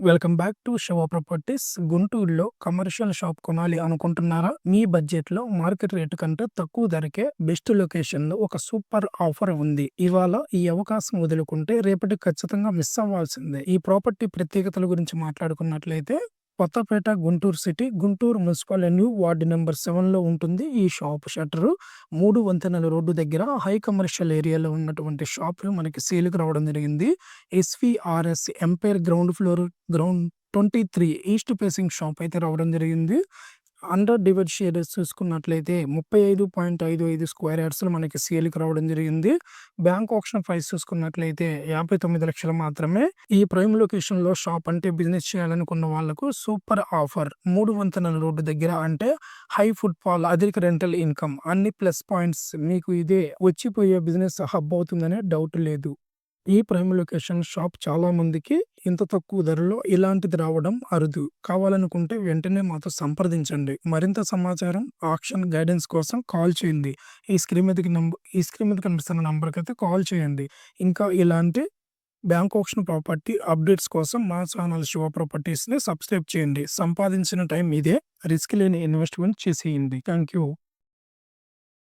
Welcome back to Shiva properties. గుంటూరులో commercial shop కొనాలి అనుకుంటున్నారా? మీ బడ్జెట్‌లో మార్కెట్ రేటు కంటే తక్కువ ధరకే బెస్ట్ లొకేషన్‌లో ఒక సూపర్ ఆఫర్ ఉంది. ఇవాళ ఈ అవకాశం వదులుకుంటే రేపటికి ఖచ్చితంగా మిస్ అవ్వాల్సిందే. ఈ ప్రాపర్టీ ప్రత్యేకతల గురించి మాట్లాడుకున్నట్లయితే కొత్తపేట, గుంటూరు సిటీ, గుంటూరు మున్సిపల్ ఎన్యూ వార్డ్ నంబర్ 7లో ఉంటుంది. ఈ షాప్ షట్టరు 3 వంతెనల రోడ్డు దగ్గర హై కమర్షియల్ ఏరియాలో ఉన్నటువంటి షాప్ మనకి సేల్‌కి రావడం జరిగింది. SVRS empire ground 23 east facing shop అయితే రావడం జరిగింది. అండర్ డివైడ్ షేర్స్ చూసుకున్నట్లయితే 35.55 స్క్వేర్ యార్డ్స్‌లో మనకి సేల్‌కి రావడం జరిగింది. బ్యాంక్ ఆప్షన్ ప్రైస్ చూసుకున్నట్లయితే 59,00,000 మాత్రమే. ఈ ప్రైమ్ లొకేషన్‌లో షాప్ అంటే బిజినెస్ చేయాలనుకున్న వాళ్ళకు సూపర్ ఆఫర్. 3 వంతెనల రోడ్డు దగ్గర అంటే హై ఫుట్‌ఫాల్, అధిక రెంటల్ ఇన్‌కమ్ అన్ని ప్లస్ పాయింట్స్. మీకు ఇదే వచ్చిపోయే బిజినెస్ హబ్ అవుతుందనే డౌట్ లేదు. ఈ ప్రైమ్ లొకేషన్ షాప్ చాలా మందికి ఇంత తక్కువ ధరలో ఇలాంటిది రావడం అరుదు. కావాలనుకుంటే వెంటనే మాతో సంప్రదించండి. మరింత సమాచారం, ఆక్షన్ గైడెన్స్ కోసం కాల్ చేయండి. ఈ స్క్రీన్ మీద కనిపిస్తున్న నంబర్‌కైతే కాల్ చేయండి. ఇంకా ఇలాంటి బ్యాంక్ ఆప్షన్ ప్రాపర్టీ అప్డేట్స్ కోసం మా ఛానల్ శివ ప్రాపర్టీస్‌ని సబ్స్క్రైబ్ చేయండి. సంపాదించిన టైం ఇదే. రిస్క్ లేని ఇన్వెస్ట్‌మెంట్ చేసేయండి. Thank you.